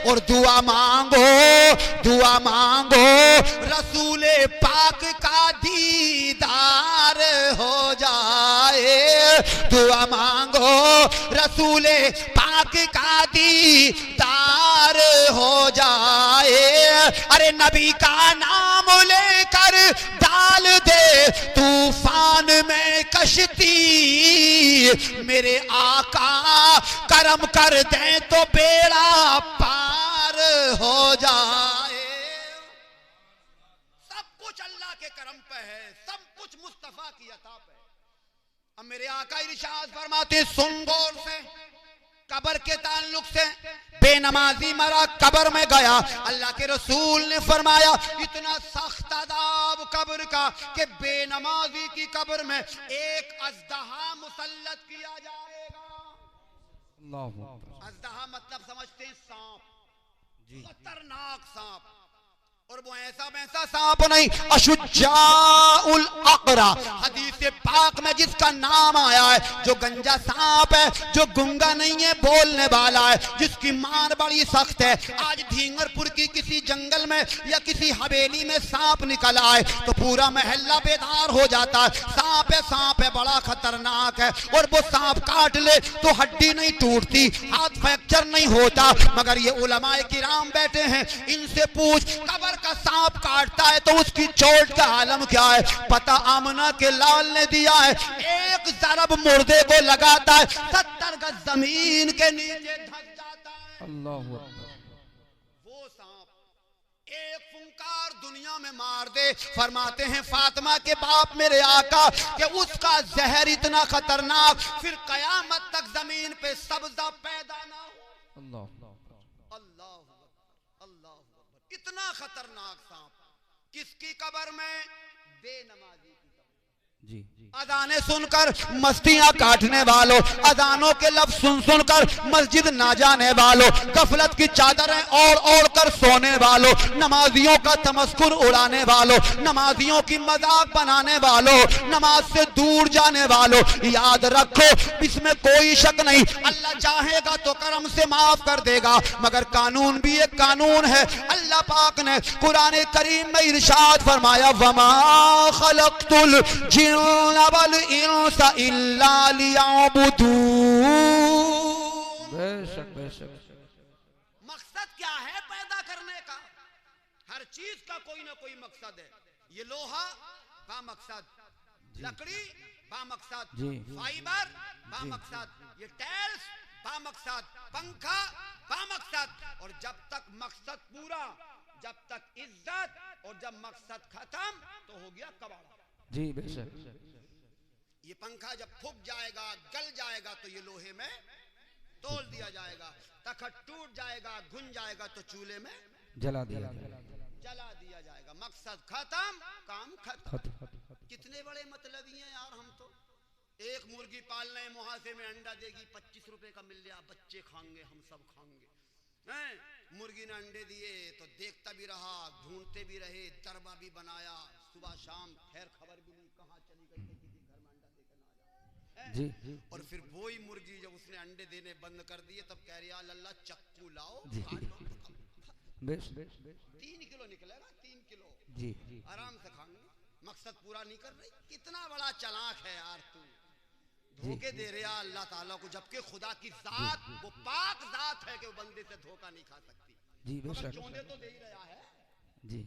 और दुआ मांगो, दुआ मांगो रसूले पाक का दीदार हो जाए, दुआ मांगो रसूले पाक का दीदार हो जाए। अरे नबी का नाम लेकर डाल दे तूफान में कश्ती, मेरे आका करम कर दे तो बेड़ा पार हो जाए। सब कुछ अल्लाह के करम पे है, सब कुछ मुस्तफा की अता पे। अब मेरे आका इरशाद फरमाते, सुन गौर से, कब्र के ताल्लुक से, बेनमाजी मरा कब्र में गया, अल्लाह के रसूल ने फरमाया इतना सख्त अदाब कब्र का कि बेनमाजी की कब्र में एक अज़दहा मुसल्लत किया जाएगा। अज़दहा मतलब समझते हैं सांप, खतरनाक सांप, और वो ऐसा वैसा सांप नहीं, अशुज्जाउल अक़रा, हदीस पाक में जिसका नाम आया है, जो गंजा सांप है, जो गुंगा नहीं है, बोलने वाला है, जिसकी मार बड़ी सख्त है। आज धींगरपुर की किसी जंगल में या किसी हवेली में सांप निकल आए तो पूरा महल्ला बेदार हो जाता है। सांप है, बड़ा खतरनाक है, और वो सांप काट ले तो हड्डी नहीं टूटती, हाथ फ्रैक्चर नहीं होता। मगर ये उलमाए किराम बैठे हैं, इनसे पूछ कब्र का सांप काटता है तो उसकी चोट का आलम क्या है? पता आमना के लाल ने दिया है, एक ज़रब मुर्दे को लगाता है, 70 गज जमीन के नीचे धंस जाता है। अल्लाह वो सांप एक फुंकार दुनिया में मार दे। फरमाते हैं फातिमा के बाप मेरे आका कि उसका जहर इतना खतरनाक, फिर कयामत तक जमीन पे सब्जा पैदा ना हो। अल्लाह इतना खतरनाक सांप किसकी कब्र में? बेनमाजी की कब्र। जी अजाने सुनकर मस्तियां काटने वालों, अजानों के लफ्ज सुन सुनकर मस्जिद ना जाने वालों, गफलत की चादरें ओढ़ कर सोने वालों, नमाजियों का तमस्कुर उड़ाने वालों, नमाजियों की मजाक बनाने वालों, नमाज से दूर जाने वालों, याद रखो इसमें कोई शक नहीं, अल्लाह चाहेगा तो करम से माफ कर देगा, मगर कानून भी एक कानून है। अल्लाह पाक ने कुरान करीम में इरशाद फरमाया, वमा खलक़तुल जिन्न वल इंसा इल्ला लियअबुदून। बेशक बेशक। मकसद क्या है पैदा करने का? हर चीज का कोई ना कोई मकसद है। ये लोहा बा मकसद, लकड़ी बा मकसद, फाइबर बा मकसद, ये टाइल्स बा मकसद, पंखा बा मकसद। और जब तक मकसद पूरा, जब तक इज्जत, और जब मकसद खत्म तो हो गया कबाड़ा। जी बेशक। ये पंखा जब फूक जाएगा, गल जाएगा तो ये लोहे में तोल दिया जाएगा, तखत टूट जाएगा, घुन जाएगा तो चूल्हे में जला दिया जाएगा। मकसद खत्म, काम खत्म। कितने बड़े मतलबी हैं यार हम तो। एक मुर्गी पाल रहे हैं, मुहासे में अंडा देगी, 25 रुपए का मिल गया, बच्चे खाएंगे, हम सब खाएंगे। मुर्गी ने अंडे दिए तो देखता भी रहा, ढूंढते भी रहे, दरबा भी बनाया, सुबह शाम खैर खबर भी नहीं, कहाँ चली गई किसी घर में अंडा देकर ना आ जाए। और फिर वही मुर्गी जब उसने अंडे देने बंद कर दिए तब कह रही अल्लाह चक्कू लाओ, 3 किलो निकलेगा, 3 किलो जी आराम से खाएंगे। मकसद पूरा नहीं कर रही। कितना बड़ा चालाक है यार तू, धोखे दे रहा अल्लाह ताला को, जबकि खुदा की जात वो पाक जात है कि वो बंदे से धोखा नहीं खा सकती। जी बेशक। चौंधे तो दे ही रहा है। जी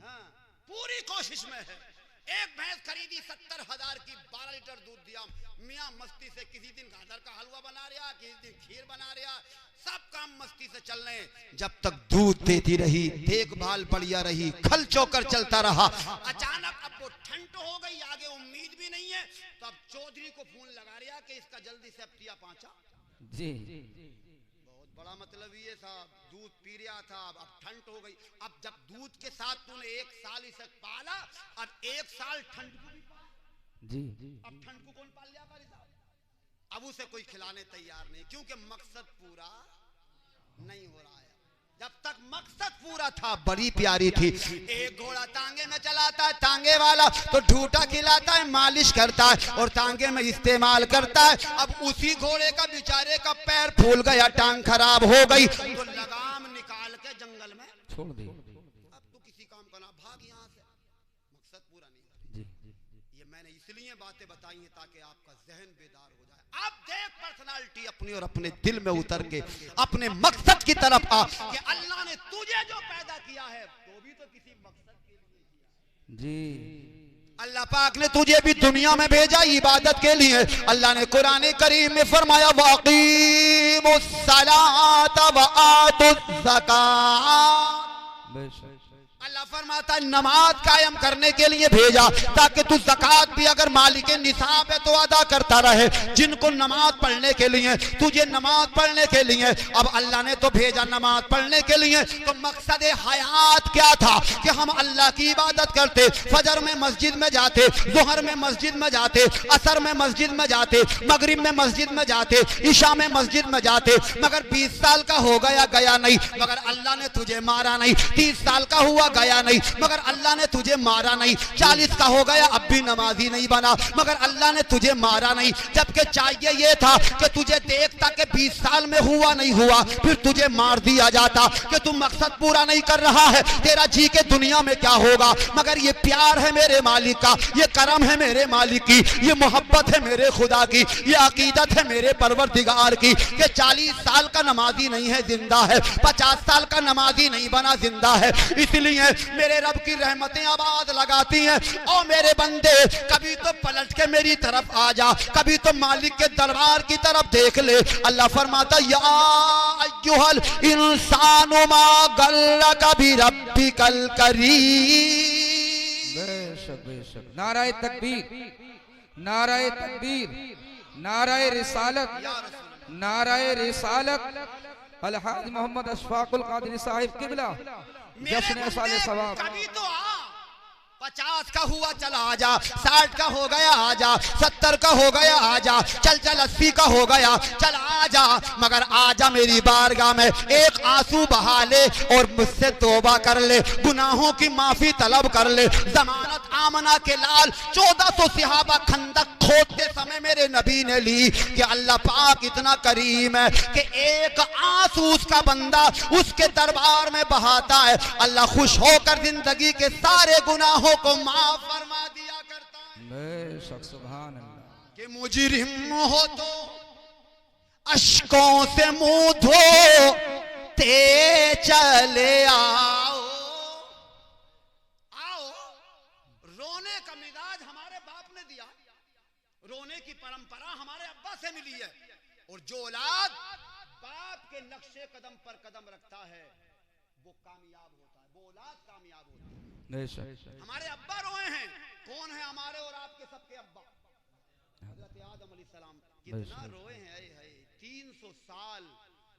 हाँ, पूरी कोशिश में है। एक भैंस खरीदी 70,000 की, 12 लीटर दूध दिया। मियाँ मस्ती से किसी दिन गाजर का हलवा बना रहा, किसी दिन खीर बना रहा, सब काम मस्ती से चल रहे। जब तक दूध देती रही, देखभाल बढ़िया रही, खल चौकर चलता रहा। अचानक अब वो ठंड हो गई, आगे उम्मीद भी नहीं है, तो अब चौधरी को फोन लगा रहा कि इसका जल्दी से अफ्तिया पहुंचा। जी बहुत बड़ा मतलब ये साहब, दूध पी रहा था, अब ठंड हो गई। अब जब दूध के साथ तूने 1 साल इसे पाला, अब 1 साल ठंड को भी पाल। जी अब ठंड को कौन पाल लिया कारी साहब? अब उसे कोई खिलाने तैयार नहीं, क्योंकि मकसद पूरा नहीं हो रहा है। जब तक मकसद पूरा था बड़ी प्यारी थी। एक घोड़ा तांगे में चलाता है, तांगे वाला तो ढूंढा खिलाता है, मालिश करता है और तांगे में इस्तेमाल करता है। अब उसी घोड़े का बेचारे का पैर फूल गया, टांग खराब हो गई, तो लगाम निकाल छोड़ दी। अब तो किसी काम का ना, भाग यहाँ से, मकसद पूरा नहीं है। जी ये मैंने इसलिए बातें बताई हैं ताकि आपका जहन बेदार हो जाए। अब देख पर्सनालिटी अपनी और अपने दिल में उतर के अपने मकसद की तरफ आ कि अल्लाह ने तुझे जो पैदा किया है तो भी तो किसी मकसद के लिए किया। जी अल्लाह पाक ने तुझे भी दुनिया में भेजा इबादत के लिए। अल्लाह ने कुरान करीम में फरमाया वाक़ीमुस्सलात व आतुज़्ज़कात। बेशक अल्लाह फरमाता नमाज कायम करने के लिए भेजा ताकि तू ज़कात भी अगर मालिक निसाब है तो अदा करता रहे। जिनको नमाज पढ़ने के लिए, तुझे नमाज पढ़ने के लिए अब अल्लाह ने तो भेजा नमाज पढ़ने के लिए, तो मकसद हयात क्या था कि हम अल्लाह की इबादत करते, फजर में मस्जिद में जाते, जोहर में मस्जिद में जाते, असर में मस्जिद में जाते, मगरिब में मस्जिद में जाते, ईशा में मस्जिद में जाते। मगर 20 साल का हो गया गया नहीं, मगर अल्लाह ने तुझे मारा नहीं। 30 साल का हुआ गया नहीं, मगर अल्लाह ने तुझे मारा नहीं। 40 का हो गया अब भी नमाजी नहीं बना, मगर अल्लाह ने तुझे मारा नहीं। जबकि चाहिए ये था कि तुझे देखता कि 20 साल में हुआ नहीं हुआ, फिर तुझे मार दिया जाता कि तू मकसद पूरा नहीं कर रहा है, तेरा जी के दुनिया में क्या होगा। मगर ये प्यार है मेरे मालिक का, ये करम है मेरे मालिक की, ये मोहब्बत है मेरे खुदा की, ये अकीदत है मेरे परवरदिगार की कि 40 साल का नमाजी नहीं है जिंदा है, 50 साल का नमाजी नहीं बना जिंदा है। इसलिए मेरे रब की रहमतें आवाज लगाती हैं, ओ मेरे बंदे कभी तो पलट के मेरी तरफ आ जा, कभी तो मालिक के दरबार की तरफ देख ले। अल्लाह फरमाता या अय्युहल इंसानु मा गल्लका बिरब्बिकल करीम। बेशक बेशक। नाराए तकबीर, नाराए तकबीर, नाराए रिसालत, नाराए रिसालत। अलहाज मोहम्मद अशफाकुल कादरी साहिब किबला जश्न साले सवाब। कभी तो आ, 50 का हुआ चल आजा, 60 का हो गया आजा, 70 का हो गया आजा, चल चल 80 का हो गया चल आजा, मगर आजा मेरी बारगाह में एक आंसू बहा ले और मुझसे तौबा कर ले, गुनाहों की माफी तलब कर ले। जमानत आमना के लाल 1400 सहाबा खंदक खोदते समय मेरे नबी ने ली कि अल्लाह पाक इतना करीम है कि एक आंसू उसका बंदा उसके दरबार में बहाता है, अल्लाह खुश होकर जिंदगी के सारे गुनाहों को माफ फरमा दिया करता है। बेशक सुभान अल्लाह। कि मुजरिम हो तो अश्कों से मुंह धोते चले आओ, आओ। रोने का मिजाज हमारे बाप ने दिया, रोने की परंपरा हमारे अब्बा से मिली है, और जो औलाद बाप के नक्शे कदम पर कदम रखता है वो कामयाब होता है, वो औलाद कामयाब होती है। हमारे अब्बा रोए हैं, कौन है हमारे और आपके सबके अब्बा? हज़रत आदम अलैहिस्सलाम कितना रोए हैं। 300 साल,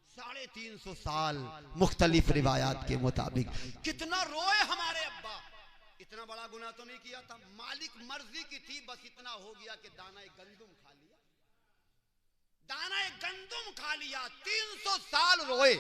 350 साल मुख्तलिफ रिवायात के मुताबिक कितना रोए हमारे अब्बा। इतना बड़ा गुनाह तो नहीं किया था, मालिक मर्जी की थी, बस इतना हो गया कि दाना एक गंदुम खा लिया, दाना एक गंदुम खा लिया। 300 साल रोए।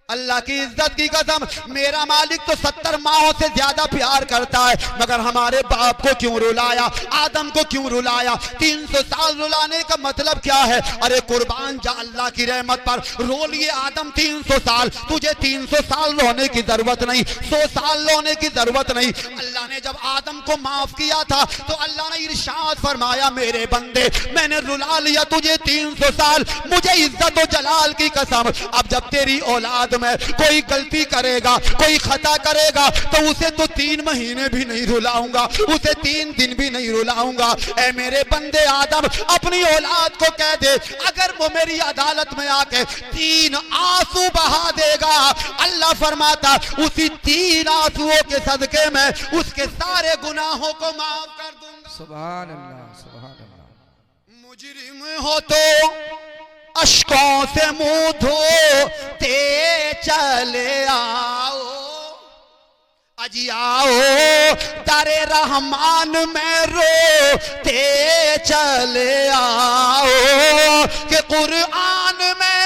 अल्लाह की इज्जत की कसम, मेरा मालिक तो 70 माहों से ज्यादा प्यार करता है, मगर हमारे बाप को क्यों रुलाया, आदम को क्यों रुलाया? 300 साल रुलाने का मतलब क्या है? अरे कुर्बान जा अल्लाह की रहमत पर, रो लिए आदम 300 साल, तुझे 300 साल रोने की जरूरत नहीं, 100 साल रोने की जरूरत नहीं। अल्लाह ने जब आदम को माफ किया था तो अल्लाह ने इरशाद फरमाया, मेरे बंदे मैंने रुला लिया तुझे 300 साल, मुझे इज्जत और जलाल की कसम, अब जब तेरी औलाद में कोई गलती करेगा, कोई खता करेगा, तो उसे तो 3 महीने भी नहीं रुलाऊंगा, उसे 3 दिन भी नहीं रुलाऊंगा। ऐ मेरे बंदे आदम, अपनी औलाद को कह दे, अगर वो मेरी अदालत में आके 3 आंसू बहा देगा, अल्लाह फरमाता उसी 3 आंसुओं के सदके में उसके सारे गुनाहों को माफ कर दूंगा। सुभान अल्लाह, सुभान अल्लाह। मुजरिम हो तो अश्कों से मुंह धोते चले आओ, अजी आओ दरे रहमान में रोते चले आओ, कि कुरान में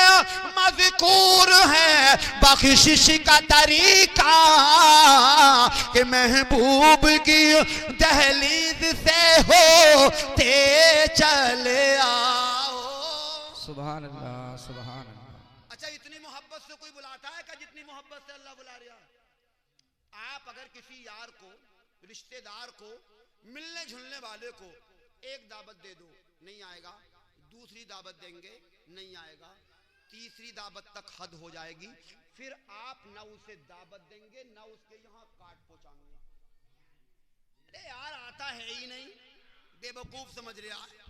मज़कूर है बख्शिश का तरीका, कि महबूब की दहलीज से होते चले आओ। सुभान अल्लाह, सुभान अल्लाह। अच्छा, इतनी मोहब्बत से कोई बुलाता है क्या जितनी मोहब्बत से अल्लाह बुला रहा है? आप अगर किसी यार को, रिश्तेदार को, मिलने जुलने वाले को एक दावत दे दो, नहीं आएगा, दूसरी दावत देंगे, नहीं आएगा, तीसरी दावत तक हद हो जाएगी, फिर आप ना उसे दावत देंगे ना उसके यहाँ काट पहुंचाएंगे। अरे यार आता है ही नहीं, बेवकूफ समझ रहा है।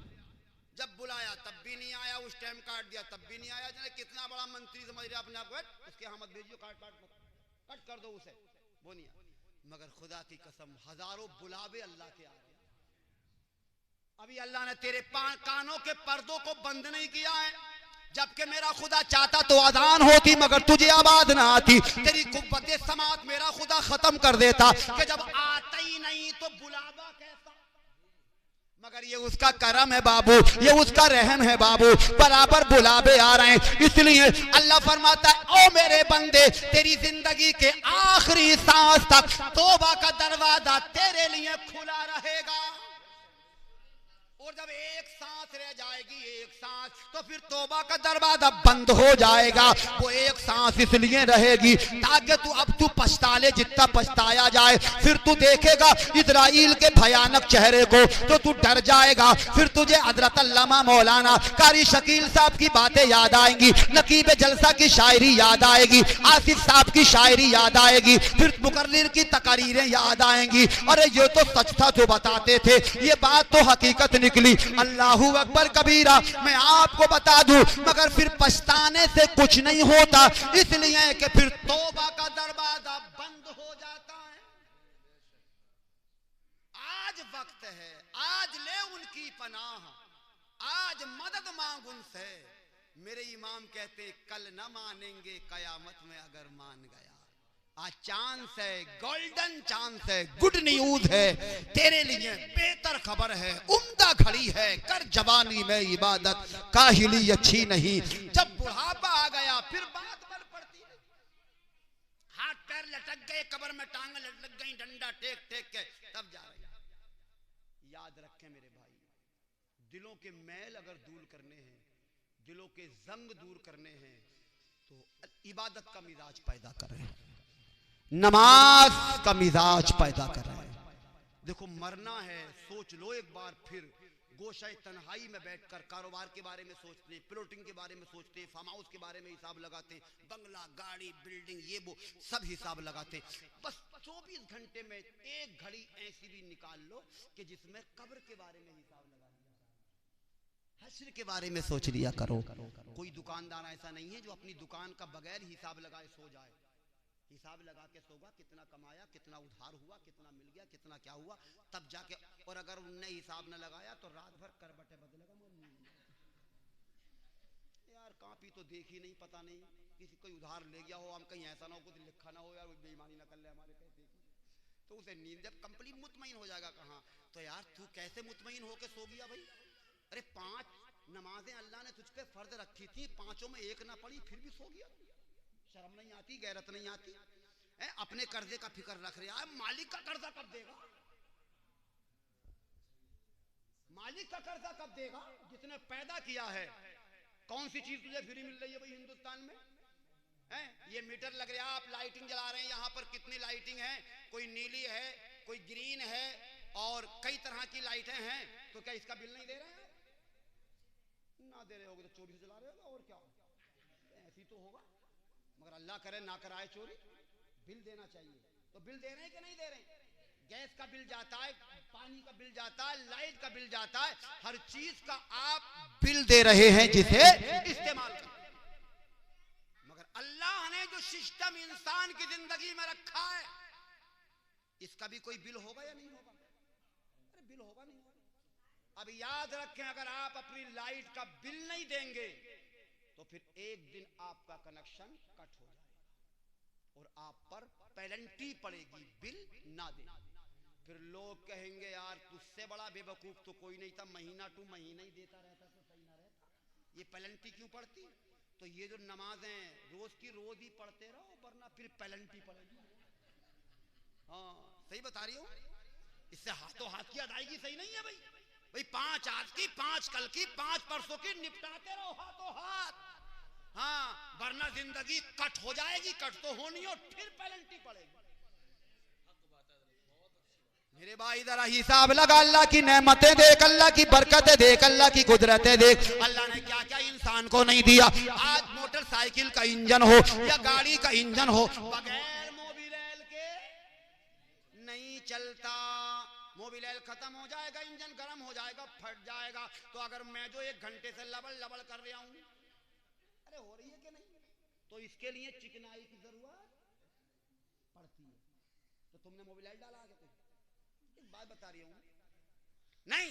जब बुलाया तब भी नहीं आया, उस टाइम काट दिया तब भी नहीं आया। जाने कितना बड़ा मंत्री समझ रहा अपने आप को, उसके यहाँ मत भेजियो, कट कर दो उसे, वो नहीं आया। मगर खुदा की कसम हजारों बुलावे अल्लाह के आ रहे हैं। अभी अल्लाह ने तेरे कानों के पर्दों को बंद नहीं किया है, जबकि मेरा खुदा चाहता तो आजान होती मगर तुझे आवाज ना आती। तेरी कुव्वते समात मेरा खुदा खत्म कर देता कि जब आता ही नहीं तो बुलावा कैसा। मगर ये उसका करम है बाबू, ये उसका रहम है बाबू, बराबर बुलावे आ रहे हैं। इसलिए अल्लाह फरमाता है, ओ मेरे बंदे, तेरी जिंदगी के आखिरी सांस तक तौबा का दरवाजा तेरे लिए खुला रहेगा। और जब एक सांस रह जाएगी, एक सांस, तो फिर तौबा का दरवाजा बंद हो जाएगा। वो एक सांस इसलिए रहेगी ताकि तू पछता ले जितना पछताया जाए। फिर तू देखेगा इजराइल के भयानक चेहरे को तो तू डर जाएगा। फिर तुझे हजरत अल्लामा मौलाना कारी शकील साहब की बातें याद आएंगी, नकीब जलसा की शायरी याद आएगी, आसिफ साहब की शायरी याद आएगी, फिर मुकर्रिर की तकारीरें याद आएंगी। अरे ये तो सच था जो बताते थे, ये बात तो हकीकत निकली। अल्लाहू अकबर कबीरा। मैं आपको बता दूं, मगर फिर पछताने से कुछ नहीं होता, इसलिए कि फिर तौबा का दरवाजा बंद हो जाता है। आज वक्त है, आज ले उनकी पनाह, आज मदद मांग उनसे। मेरे इमाम कहते कल न मानेंगे, कयामत में अगर मान गया। आज चांस है, गोल्डन चांस है, गुड न्यूज है तेरे लिए, बेहतर खबर है, उम्दा घड़ी है, कर जवानी में इबादत, काहिली अच्छी नहीं। जब बुढ़ापा आ गया फिर बात बन पड़ती है, हाथ पैर लटक गए, कब्र में टांग लटक गई, डंडा टेक टेक के तब जा रहे। याद रखें मेरे भाई, दिलों के मैल अगर दूर करने हैं, दिलों के जंग दूर करने हैं, तो इबादत का मिजाज पैदा करें, नमाज का मिजाज पैदा कर रहे हैं। देखो मरना है, सोच लो एक बार, फिर गोशे तन्हाई में बैठकर कारोबार के बारे में सोचते हैं, प्लॉटिंग के बारे में सोचते हैं, फार्म हाउस के बारे में हिसाब लगाते हैं, बंगला, गाड़ी, बिल्डिंग, ये वो सब हिसाब लगाते हैं। बस 24 घंटे में एक घड़ी ऐसी भी निकाल लो कि जिसमें कब्र के बारे में हिसाब लगा लिया, हश्र के बारे में सोच लिया करो। कोई दुकानदार ऐसा नहीं है जो अपनी दुकान का बगैर हिसाब लगाए सो जाए। हिसाब लगा के सोगा, कितना कमाया, कितना उधार हुआ, कितना मिल गया, कितना क्या हुआ, तब जाके। और अगर उनने हिसाब न लगाया तो रात भर करबटे बदलेगा। यार कापी तो देखी नहीं, पता नहीं किसी कोई उधार ले गया हो, हम कहीं ऐसा ना हो कुछ लिखा ना हो, यार बेईमानी ना कर ले हमारे पैसे की, तो उसे नींद जब कंप्लीट मुतमईन हो जाएगा। कहाँ तो यार तू कैसे मुतमईन होके सो गया भाई? अरे 5 नमाजें अल्लाह ने तुझ पे फर्ज रखी थी, 5 में एक ना पड़ी फिर भी सो गया। शर्म नहीं आती, गैरत नहीं आती है? अपने कर्जे का फिक्र रख रहा है, मालिक का कर्जा कब देगा? मालिक का कर्जा कब देगा जिसने पैदा किया है? कौन सी चीज तुझे फ्री मिल रही है भाई हिंदुस्तान में? है ये मीटर लग रहा है, आप लाइटिंग जला रहे हैं, यहाँ पर कितनी लाइटिंग है, कोई नीली है, कोई ग्रीन है, और कई तरह की लाइटें हैं, तो क्या इसका बिल नहीं दे रहे हैं? ना दे रहे होगे तो चोरी से जला रहे होगा, और क्या ऐसी तो होगा। मगर अल्लाह करे ना कराए चोरी, बिल देना चाहिए। तो बिल दे रहे हैं कि नहीं दे रहे हैं? गैस का बिल जाता है, पानी का बिल जाता है, लाइट का बिल जाता है, हर चीज का आप बिल दे रहे हैं जिसे इस्तेमाल कर। मगर अल्लाह ने जो सिस्टम इंसान की जिंदगी में रखा है, इसका भी कोई बिल होगा या नहीं होगा? अरे बिल होगा नहीं होगा। अब याद रखें, अगर आप अपनी लाइट का बिल नहीं देंगे तो फिर एक दिन आपका कनेक्शन कट हो जाएगा और आप पर पेनल्टी पड़ेगी बिल ना दे। फिर लोग कहेंगे यार तुझसे बड़ा बेवकूफ तो कोई नहीं था, महीना टू महीना ही देता रहता तो सही ना रहता, ये पेनल्टी क्यों पड़ती? तो ये जो नमाजें रोज की रोज ही पढ़ते रहो, वरना फिर पेनल्टी पड़ेगी। हाँ सही बता रही हूँ, इससे हाथों हाथ की अदायगी सही नहीं है भाई। भाई 5 आज की, 5 कल की, 5 परसों की निपटाते रहो हाथों हाथ। हाँ वरना वरना जिंदगी कट हो जाएगी, कट तो होनी और फिर पेनल्टी पड़ेगी। मेरे भाई जरा हिसाब लगा, अल्लाह की नेमतें देख, अल्लाह की बरकतें देख, अल्लाह की कुदरतें देख। अल्लाह ने क्या क्या इंसान को नहीं दिया। आज मोटरसाइकिल का इंजन हो या गाड़ी का इंजन हो, बगैर मोबिल के नहीं चलता। मोबिल खत्म हो जाएगा, इंजन गर्म हो जाएगा, फट जाएगा। तो अगर मैं जो 1 घंटे से लबड़ लबड़ कर रहा हूं, अरे हो रही है कि नहीं, तो इसके लिए चिकनाई की जरूरत पड़ती है। तो तुमने मोबिल डाला आगे, बात बता रही हूं नहीं,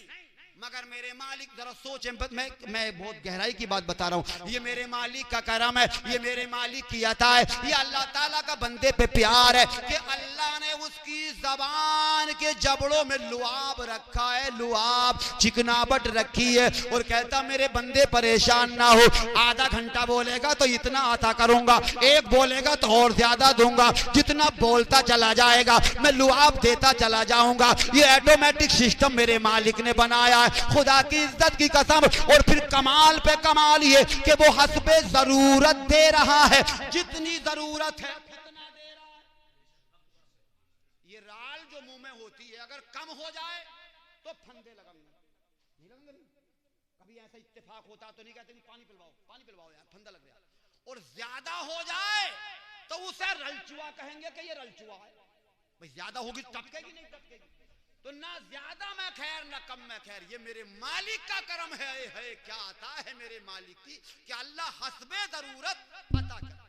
मगर मेरे मालिक जरा सोचे, मैं बहुत गहराई की बात बता रहा हूं। ये मेरे मालिक का करम है, ये मेरे मालिक की अता है, ये अल्लाह ताला का बंदे पे प्यार है कि अल्लाह ने उसकी जबान के जबड़ों में लुआब रखा है, लुआब चिकनावट रखी है। और कहता मेरे बंदे परेशान ना हो, आधा घंटा बोलेगा तो इतना अता करूंगा, 1 बोलेगा तो और ज्यादा दूंगा, जितना बोलता चला जाएगा मैं लुआब देता चला जाऊंगा। ये ऑटोमेटिक सिस्टम मेरे मालिक ने बनाया है, खुदा की इज्जत की कसम। और फिर कमाल पे कमाल ये कि वो हस्बे जरूरत दे रहा है, जितनी जरूरत है उतना दे रहा है। ये राल जो मुंह में होती है, अगर कम हो जाए तो फंदे लगेंगे, नहीं लगेंगे? कभी ऐसा इत्तेफाक होता तो नहीं कहते पानी पिलवाओ यार, फंदा लग गया। और ज्यादा हो जाए तो उसे रलचुआ कहेंगे कि ये रलचुआ है। भाई ज्यादा होगी टपकेगी नहीं टपकेगी, तो ना ज्यादा में खैर ना कम में खैर। ये मेरे मालिक का करम है। क्या आता है मेरे मालिक की कि अल्लाह हस्बे जरूरत अता करे।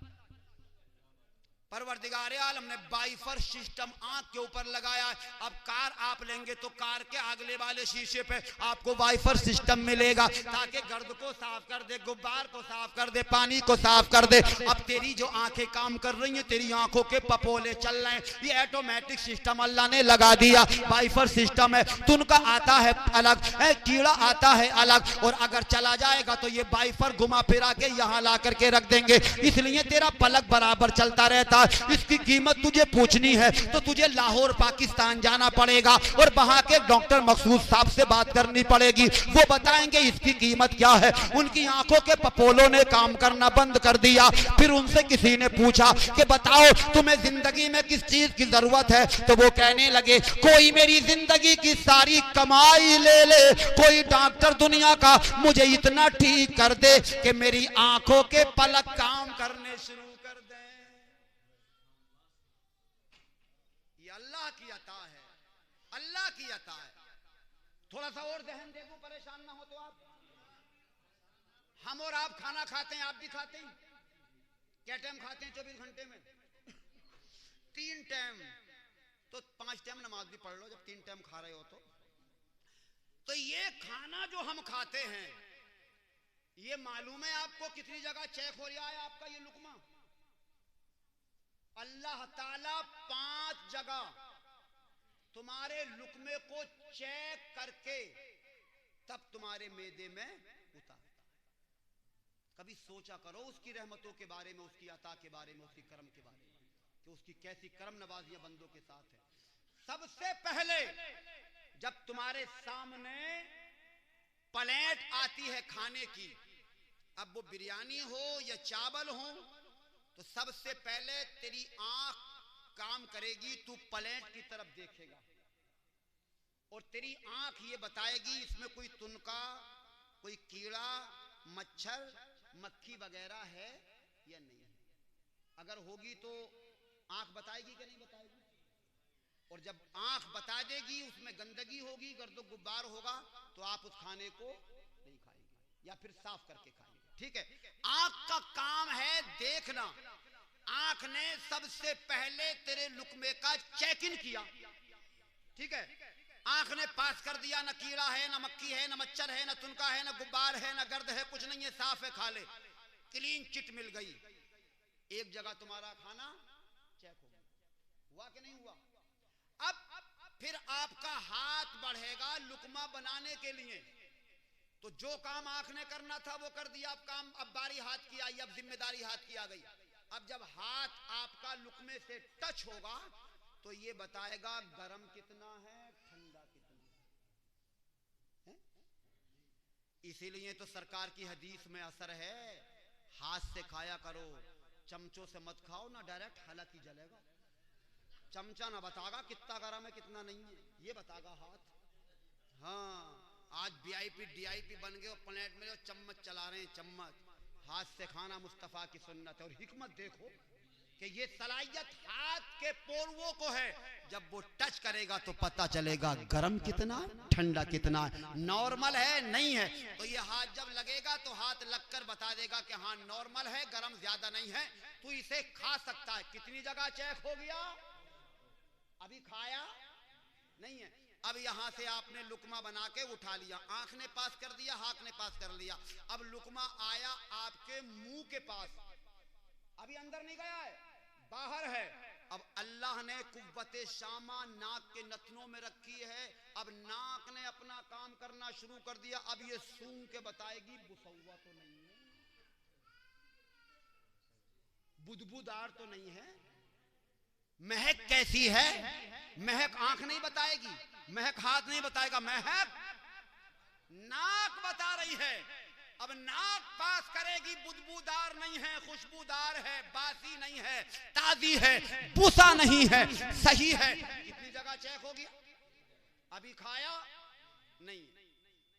परवरदिगारे आलम ने बाइफर सिस्टम आंख के ऊपर लगाया है। अब कार आप लेंगे तो कार के अगले वाले शीशे पे आपको वाइफर सिस्टम मिलेगा, ताकि गर्द को साफ कर दे, गुब्बार को साफ कर दे, पानी को साफ कर दे। अब तेरी जो आंखें काम कर रही हैं, तेरी आंखों के पपोले चल रहे हैं, ये ऑटोमेटिक सिस्टम अल्लाह ने लगा दिया। वाइफर सिस्टम है, तुनका आता है अलग है, कीड़ा आता है अलग। और अगर चला जाएगा तो ये वाइफर घुमा फिरा के यहाँ ला करके रख देंगे, इसलिए तेरा पलक बराबर चलता रहता। इसकी कीमत तुझे पूछनी है तो तुझे लाहौर पाकिस्तान जाना पड़ेगा और वहां के डॉक्टर मखसूस साहब से बात करनी पड़ेगी, वो बताएंगे इसकी कीमत क्या है। उनकी आंखों के पपोलों ने काम करना बंद कर दिया। फिर उनसे किसी ने पूछा कि बताओ तुम्हें जिंदगी में किस चीज की जरूरत है, तो वो कहने लगे कोई मेरी जिंदगी की सारी कमाई ले ले, कोई डॉक्टर दुनिया का मुझे इतना ठीक कर दे कि मेरी आंखों के पलक काम करने शुरू कर दे। अल्लाह की अता है, अल्लाह की अता है। थोड़ा सा और जहन देखो, परेशान ना हो तो आप। हम और आप खाना खाते हैं, आप भी खाते हैं। क्या टाइम खाते हैं 24 घंटे में? 3 टाइम। तो 5 टाइम नमाज भी पढ़ लो जब 3 टाइम खा रहे हो तो ये खाना जो हम खाते हैं, ये मालूम है आपको कितनी जगह चेक हो रहा है आपका ये लुकमा? अल्लाह ताला 5 जगह तुम्हारे लुकमे को चेक करके तब तुम्हारे मैदे में उतारता। कभी सोचा करो उसकी रहमतों के बारे में, उसकी अता के बारे में, उसकी करम के बारे में, कि उसकी कैसी करम नवाजियां बंदों के साथ है। सबसे पहले जब तुम्हारे सामने प्लेट आती है खाने की, अब वो बिरयानी हो या चावल हो, तो सबसे पहले तेरी आंख काम करेगी, तू प्लेट की तरफ देखेगा और तेरी आंख ये बताएगी इसमें कोई तुनका, कोई कीड़ा, मच्छर, मक्खी वगैरह है या नहीं है। अगर होगी तो आंख बताएगी कि नहीं बताएगी? और जब आंख बता देगी उसमें गंदगी होगी, गर्दो गुब्बार होगा, तो आप उस खाने को नहीं खाएंगे या फिर साफ करके खाएंगे। ठीक है, आंख का काम है देखना। आंख ने सबसे पहले तेरे लुकमे का चेक इन किया। ठीक है, आंख ने पास कर दिया, ना कीड़ा है, ना मक्खी है, ना मच्छर है, ना तुनका है, ना गुब्बार है, ना गर्द है, कुछ नहीं है, साफ है, खा ले। क्लीन चिट मिल गई। एक जगह तुम्हारा खाना चेक हो गया। हुआ कि नहीं हुआ? अब फिर आपका हाथ बढ़ेगा लुकमा बनाने के लिए, तो जो काम आंख ने करना था वो कर दिया। अब काम, अब बारी हाथ की आई, अब जिम्मेदारी हाथ की आ गई। अब जब हाथ आपका लुकमे से टच होगा तो ये बताएगा गरम कितना है, ठंडा कितना है? इसीलिए तो सरकार की हदीस में असर है, हाथ से खाया करो, चमचों से मत खाओ ना, डायरेक्ट हालत ही जलेगा। चमचा ना बतागा कितना गरम है कितना नहीं है, ये बतागा हाथ। हाँ, आज वीआईपी डीआईपी बन गए और प्लेट में जो चम्मच चला रहे हैं, चम्मच। हाथ से खाना मुस्तफा की सुन्नत है। और हिकमत देखो कि ये सलाहियत हाथ के पोरुओं को है, जब वो टच करेगा तो पता चलेगा गरम कितना है, ठंडा कितना है, नॉर्मल है नहीं है। तो ये हाथ जब लगेगा तो हाथ लगकर बता देगा कि हाँ नॉर्मल है, गरम ज्यादा नहीं है, तू इसे खा सकता है। कितनी जगह चेक हो गया, अभी खाया नहीं है। अब यहां से आपने लुकमा बना के उठा लिया, आंख ने पास कर दिया, हाथ ने पास कर लिया। अब लुकमा आया आपके मुंह के पास, अभी अंदर नहीं गया है, बाहर है। अब अल्लाह ने कुव्वते शामा नाक के नथनों में रखी है। अब नाक ने अपना काम करना शुरू कर दिया। अब ये सूंघ के बताएगी बुसौवा तो नहीं है, बुदबुदार तो नहीं है, महक कैसी है। महक आंख नहीं बताएगी, महक हाथ नहीं बताएगा, महक नाक बता रही है। अब नाक पास करेगी, बुदबूदार नहीं है, खुशबूदार है, बासी नहीं है, ताजी है, बुसा नहीं है, सही है। इतनी जगह चेक हो गया, अभी खाया नहीं।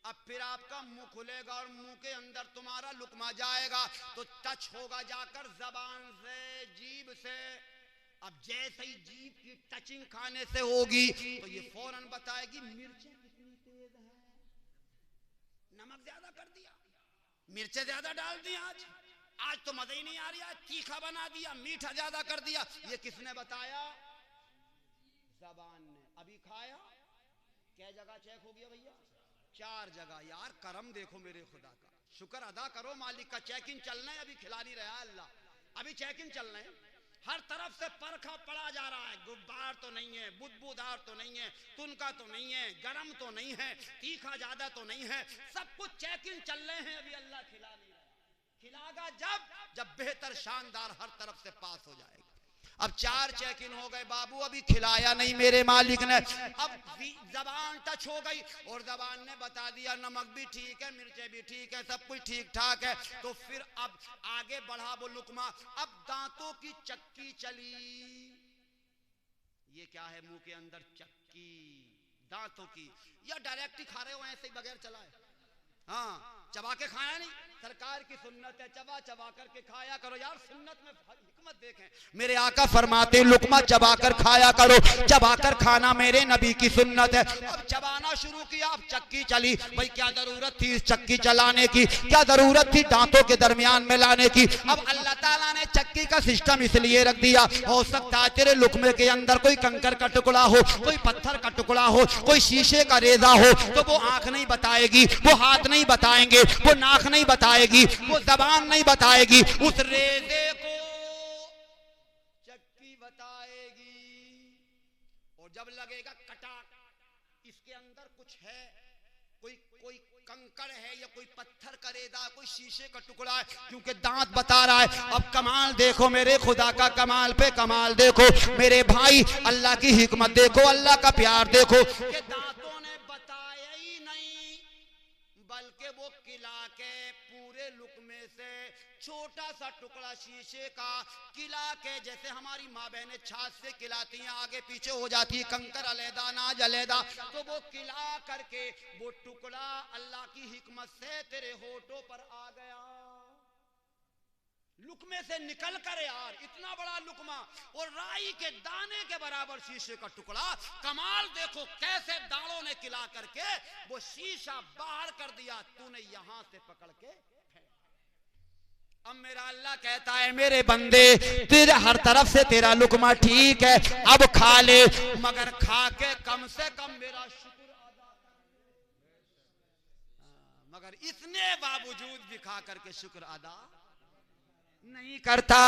अब फिर आपका मुंह खुलेगा और मुंह के अंदर तुम्हारा लुकमा जाएगा तो टच होगा जाकर जबान से, जीभ से। अब जैसे ही जीभ की टचिंग खाने से होगी तो ये फौरन बताएगी मिर्चें कितनी तेज है, नमक ज्यादा कर दिया, मिर्चें ज्यादा डाल दी, आज तो मजा ही नहीं आ रही, आज तीखा बना दिया, मीठा ज्यादा कर दिया। ये किसने बताया, जबान ने। अभी खाया, क्या जगह चेक हो गया भैया, 4 जगह। यार करम देखो मेरे खुदा का, शुक्र अदा करो मालिक का। चेकिंग चलना है, अभी खिला नहीं रहा अल्लाह, अभी चेकिंग चलना है। हर तरफ से परखा पड़ा जा रहा है, गुब्बार तो नहीं है, बुदबूदार तो नहीं है, तुनका तो नहीं है, गरम तो नहीं है, तीखा ज्यादा तो नहीं है, सब कुछ चेकिंग चल रहे हैं। अभी अल्लाह खिला नहीं रहा, खिलागा जब बेहतर शानदार हर तरफ से पास हो जाएगा। अब 4 चेक इन हो गए बाबू, अभी खिलाया नहीं मेरे मालिक ने। अब जबान टच हो गई और जबान ने बता दिया नमक भी ठीक है, मिर्चें भी ठीक है, सब कुछ ठीक ठाक है। तो फिर अब आगे बढ़ा वो लुकमा। अब दांतों की चक्की चली। ये क्या है मुंह के अंदर, चक्की दांतों की। या डायरेक्ट ही खा रहे हो ऐसे ही बगैर चलाए? हाँ, चबा के खाया नहीं, सरकार की सुन्नत है, चबा चबा करके खाया करो। यार सुन्नत में हिकमत देखें, मेरे आका फरमाते लुकमा चबा कर खाया करो, चबा कर खाना मेरे नबी की सुन्नत है। अब चबाना शुरू किया, अब चक्की चली। भाई क्या जरूरत थी इस चक्की चलाने की, क्या जरूरत थी दांतों के दरमियान में लाने की। अब अल्लाह ताला ने चक्की का सिस्टम इसलिए रख दिया, हो सकता है तेरे लुकमे के अंदर कोई कंकर का टुकड़ा हो, कोई पत्थर का टुकड़ा हो, कोई शीशे का रेजा हो, तो वो आंख नहीं बताएगी, वो हाथ नहीं बताएंगे, वो नाक नहीं बताएगी, वो जबान नहीं बताएगी, उस रेजे को चक्की बताएगी। और जब लगेगा कटाक, इसके अंदर कुछ है, कोई कंकड़ है या कोई पत्थर का रेजा, कोई शीशे का टुकड़ा है, क्योंकि दांत बता रहा है। अब कमाल देखो मेरे खुदा का, कमाल पे कमाल देखो मेरे भाई, अल्लाह की हिकमत देखो, अल्लाह का प्यार देखो कि दांतों ने बताया ही नहीं, बल्कि वो किला के पूरे लुकमे से छोटा सा टुकड़ा शीशे का किला के, जैसे हमारी माँ बहनें छाछ से खिलाती हैं, आगे पीछे हो जाती है, कंकर अलहदा नाज अलहदा, तो वो किला करके वो टुकड़ा अल्लाह की हिकमत से तेरे होठों पर आ गया, लुकमे से निकल कर। यार इतना बड़ा लुकमा और राई के दाने के बराबर शीशे का टुकड़ा। कमाल देखो कैसे दाड़ों ने किला करके वो शीशा बाहर कर दिया, तूने यहां से पकड़ के। अब मेरा अल्लाह कहता है मेरे बंदे, तेरे हर तरफ से तेरा लुकमा ठीक है, अब खा ले, मगर खा के कम से कम मेरा शुक्र अदा कर। मगर इसने बावजूद भी खा करके शुक्र अदा नहीं करता।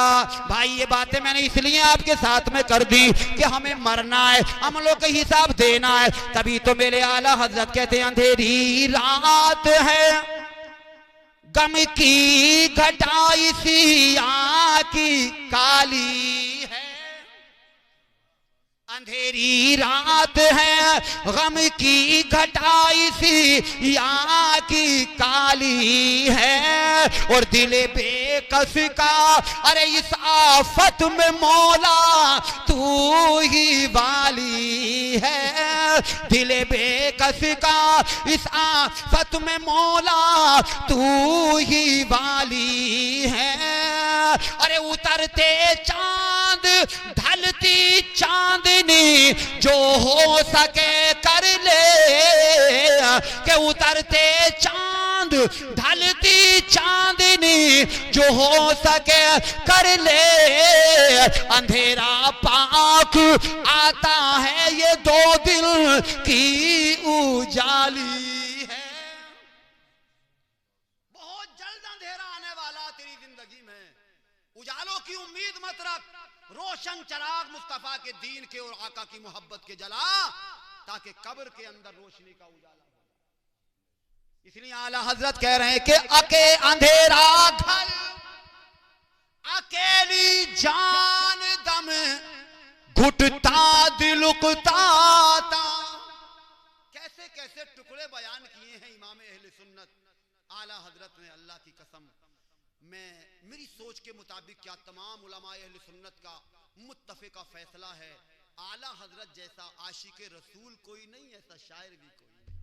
भाई ये बातें मैंने इसलिए आपके साथ में कर दी कि हमें मरना है, हम लोग को हिसाब देना है। तभी तो मेरे आला हजरत कहते हैं अंधेरी रात है, गम की घटाई सी आँखी काली है, अंधेरी रात है गम की घटाई सी या की काली है, और दिल बेकस का अरे इस आफत में मौला तू ही वाली है। दिल बेकस का इस आफत में मौला तू ही वाली है। अरे उतरते चांद ढलती चांदनी जो हो सके कर ले, के उतरते चांद ढलती चांदनी जो हो सके कर ले। अंधेरा पाक आता है ये दो दिल की उजाली है। बहुत जल्द अंधेरा आने वाला तेरी जिंदगी में, उजालों की उम्मीद मत रख। रोशन चराग मुस्तफा के दीन के और आका की मोहब्बत के जला, ताकि कब्र के अंदर रोशनी का उजाला हो। इसलिए आला हजरत कह रहे हैं कि अके अंधेरा घर अकेली जान दम घुटता दिल उकता। कैसे कैसे टुकड़े बयान किए हैं इमाम अहले सुन्नत आला हजरत ने। अल्लाह की कसम, मैं मेरी सोच के मुताबिक क्या तमाम उलमा अहले सुन्नत का मुत्तफिका फैसला है, आला हजरत जैसा आशिक रसूल कोई नहीं, ऐसा शायर भी कोई नहीं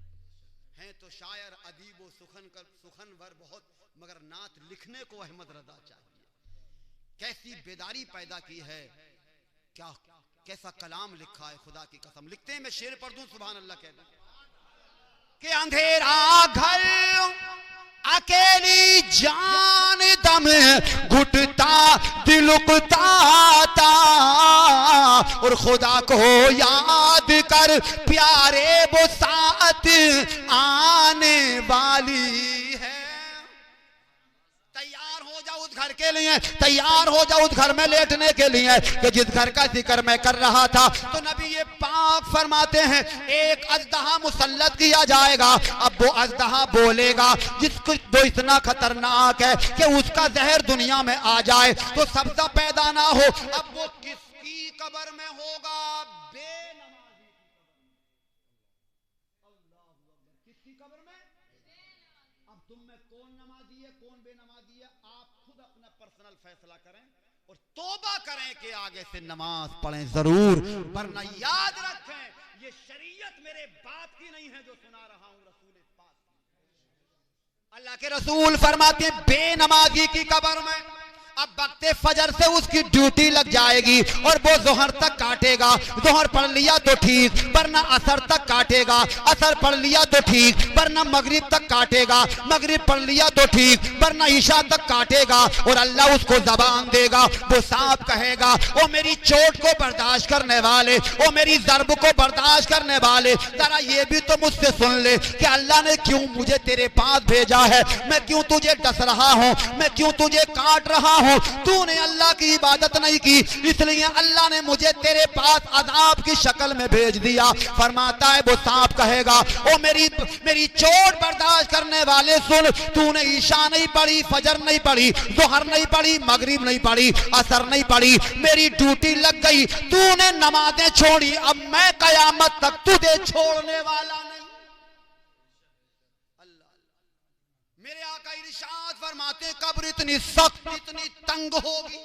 है। तो शायर अदीब व सुखनवर बहुत, मगर नात लिखने को अहमद रजा चाहिए। कैसी बेदारी पैदा की है, क्या कैसा कलाम लिखा है, खुदा की कसम। लिखते हैं, मैं शेर पढ़ दूं, सुभान अल्लाह कह दूं कि अंधेरा घर अकेली जान दम घुटता दिल उकता, और खुदा को याद कर प्यारे वो साथ आने वाली है। तैयार हो जाओ उस घर के लिए, तैयार हो जाओ उस घर में लेटने के लिए कि जिस घर का जिक्र मैं कर रहा था। तो नबी ये पाक फरमाते हैं एक अजदहा मुसल्लत किया जाएगा। अब वो अजदहा बोलेगा जिसको जो इतना खतरनाक है कि उसका जहर दुनिया में आ जाए तो सब्जा पैदा ना हो। अब वो किसकी कब्र में होगा? बेनमाजी। किसकी कब्र में? अब तुम में कौन नमाजी है कौन बेनमाजी है, आप खुद अपना पर्सनल फैसला करें और तौबा करें कि आगे से नमाज पढ़ें जरूर, वरना याद रखें ये शरीयत मेरे बाप की नहीं है जो सुना रहा हूं, रसूल पाक। अल्लाह के रसूल फरमाते हैं बेनमाजी की कब्र में अब वक्ते फजर से उसकी ड्यूटी लग जाएगी और वो जोहर तक काटेगा। जोहर पढ़ लिया तो ठीक, वरना असर तक काटेगा। असर पढ़ लिया तो ठीक, वरना मगरिब तक काटेगा। मगरिब पढ़ लिया तो ठीक, वरना ईशा तक काटेगा। और अल्लाह उसको जबान देगा, वो सांप कहेगा ओ मेरी चोट को बर्दाश्त करने वाले, ओ मेरी ज़र्ब को बर्दाश्त करने वाले, जरा ये भी तो मुझसे सुन ले कि अल्लाह ने क्यों मुझे तेरे पास भेजा है, मैं क्यों तुझे डस रहा हूँ, मैं क्यों तुझे काट रहा हूँ। तूने अल्लाह की इबादत नहीं की, इसलिए अल्लाह ने मुझे तेरे पास अजाब की शक्ल में भेज दिया। फरमाता है वो सांप कहेगा ओ मेरी चोट बर्दाश्त करने वाले सुन, तूने ईशा नहीं पढ़ी, फजर नहीं पढ़ी, जोहर नहीं पढ़ी, मगरिब नहीं पढ़ी, असर नहीं पढ़ी, मेरी ड्यूटी लग गई, तूने नमाजें छोड़ी, अब मैं कयामत तक तुझे छोड़ने वाला नहीं। मेरे आका इरशाद फरमाते कब्र इतनी सख्त इतनी तंग होगी,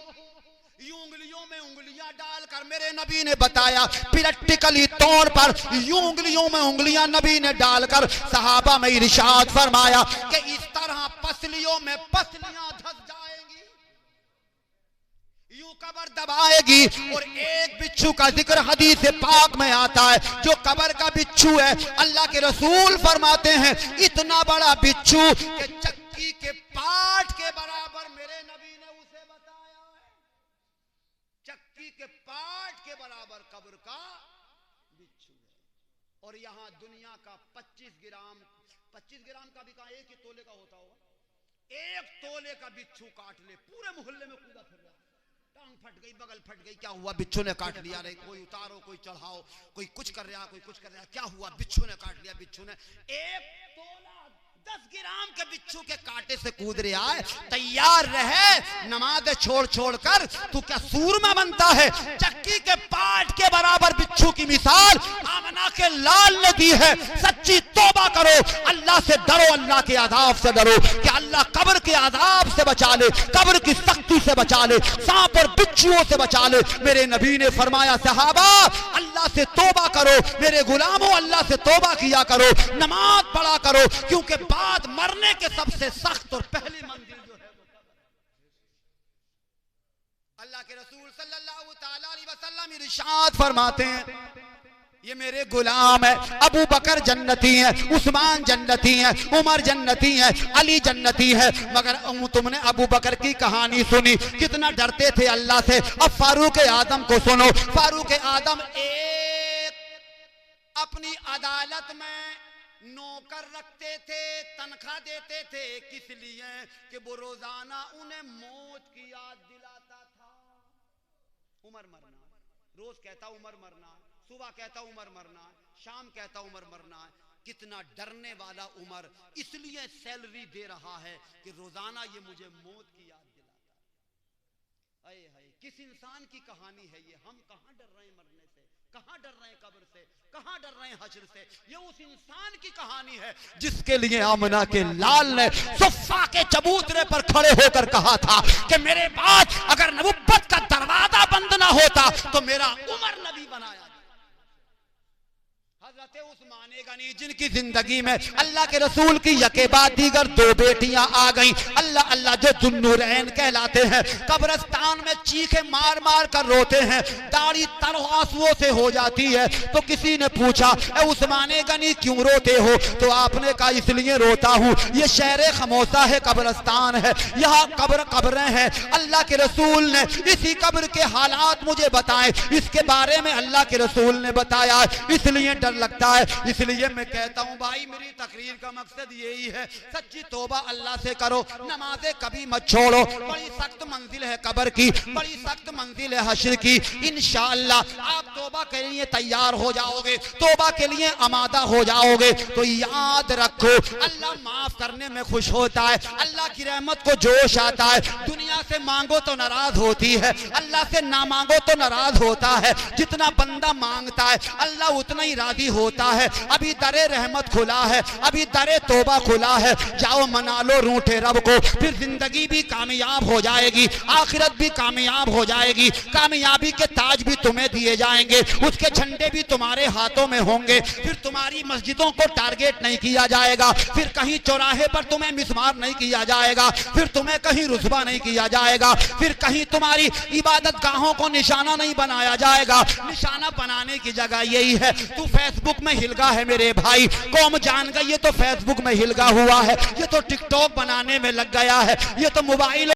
यूं उंगलियों में उंगलियां डालकर, मेरे नबी ने बताया प्रैक्टिकली तौर पर यूं उंगलियों में उंगलियां नबी ने डालकर सहाबा में इरशाद फरमाया कि इस तरह पसलियों में पसलियां धस जाएंगी, यूं कब्र दबाएगी। और एक बिच्छू का जिक्र हदीस पाक में आता है, जो कब्र का बिच्छू है, अल्लाह के रसूल फरमाते हैं इतना बड़ा बिच्छू कि चक्की के पाट के बराबर, मेरे नबी ने उसे बताया है, चक्की के पाट के बराबर कब्र का बिच्छू है। और यहां दुनिया का 25 ग्राम का भी कहा, एक ही तोले का होता होगा, एक तोले का बिच्छू काट ले, पूरे मोहल्ले में कूदा फिर रहा, टांग फट गई, बगल फट गई, क्या हुआ बिच्छू ने काट लिया रे, कोई उतारो कोई चढ़ाओ, कोई कुछ कर रहा कोई कुछ कर रहा, क्या हुआ बिच्छू ने काट लिया, बिच्छू ने। एक तोला 10 ग्राम के बिच्छू के कांटे से कूद रहा है, तैयार रहे। नमाज छोड़ छोड़ कर तू क्या सूरमा बनता है? चक्की के पाट के बराबर बिच्छू की मिसाल आमना के लाल ने दी है। सच्ची तौबा करो, अल्लाह से डरो, अल्लाह के अज़ाब से डरो कि अल्लाह कब्र के अज़ाब से बचा ले, कब्र की सख्ती से बचा ले, सांप और बिच्छुओं से बचा ले। मेरे नबी ने फरमाया, सहाबा अल्लाह से तौबा करो, मेरे गुलामों अल्लाह से तौबा किया करो, नमाज पढ़ा करो, क्योंकि बाद मरने के सबसे सख्त और पहली मंजिल जो है अल्लाह के रसूल सल्लल्लाहु ताला अलैहि वसल्लम इरशाद फरमाते हैं, ये मेरे गुलाम है। अबू बकर जन्नती है, उस्मान जन्नती है, उमर जन्नती है, अली जन्नती है। मगर तुमने अबू बकर की कहानी सुनी, कितना डरते थे अल्लाह से। अब फारूक आदम को सुनो। फारूक आदम एक अपनी अदालत में नौकर रखते थे, तनख्वाह देते थे, किस लिए कि वो रोजाना उन्हें मौत की याद दिलाता था। उमर मरना, रोज कहता उमर मरना, सुबह कहता उमर मरना, शाम कहता उमर मरना। कितना डरने वाला उमर, इसलिए सैलरी दे रहा है कि रोजाना ये मुझे मौत की याद दिलाता है। हाय किस इंसान की कहानी है ये? हम कहां डर रहे हैं मरने से, कहां डर रहे हैं कब्र से, कहां डर रहे हैं हश्र से? ये उस इंसान की कहानी है जिसके लिए आमना के लाल ने सुफ़ा के चबूतरे पर खड़े होकर कहा था कि मेरे बाद अगर नबुव्वत का दरवाजा बंद ना होता तो मेरा उमर नबी बनाया। हज़रत उस्मान गनी जिनकी जिंदगी में अल्लाह के रसूल की यके बाद दीगर 2 बेटियां आ गईं, अल्लाह अल्लाह जो दुन्नूरैन कहलाते हैं, कब्रिस्तान में चीखे मार मार कर रोते हैं, दाढ़ी तर आंसुओं से हो जाती है। तो किसी ने पूछा, ए उस्मान गनी क्यों रोते हो? तो आपने कहा, इसलिए रोता हूँ, ये शहर खमोसा है, कब्रिस्तान है, यहाँ कब्रें हैं। अल्लाह के रसूल ने इसी कब्र के हालात मुझे बताए, इसके बारे में अल्लाह के रसूल ने बताया, इसलिए डर लगता है। इसलिए मैं कहता हूं भाई, मेरी तकरीर का मकसद यही है, सच्ची तौबा अल्लाह से करो, नमाज़ें कभी मत छोड़ो। बड़ी सख्त मंजिल है कब्र की, बड़ी सख्त मंजिल है हश्र की। इंशाअल्लाह आप तौबा के लिए तैयार हो जाओगे, तौबा के लिए आमादा हो जाओगे। तो याद रखो, अल्लाह माफ करने में खुश होता है, अल्लाह की रहमत को जोश आता है। दुनिया से मांगो तो नाराज होती है, अल्लाह से ना मांगो तो नाराज होता है। जितना बंदा मांगता है अल्लाह उतना ही राजी होता है। अभी दरे रहमत खुला है, अभी दरे तौबा खुला है, जाओ मना लो रूठे रब को, फिर जिंदगी भी कामयाब हो जाएगी, आखिरत भी कामयाब हो जाएगी। कामयाबी के ताज भी तुम्हें दिए जाएंगे, उसके झंडे भी तुम्हारे हाथों में होंगे। फिर तुम्हारी मस्जिदों को टारगेट नहीं किया जाएगा, फिर कहीं चौराहे पर तुम्हें मिसमार नहीं किया जाएगा, फिर तुम्हें कहीं रुस्वा नहीं किया जाएगा, फिर कहीं तुम्हारी इबादत गाहों को निशाना नहीं बनाया जाएगा। निशाना बनाने की जगह यही है, तू फेसबुक में हिलगा है मेरे भाई, कौम जान गई ये तो फेसबुक में हिलगा हुआ है, ये तो टिकटॉक बनाने में लग गया है, ये तो मोबाइल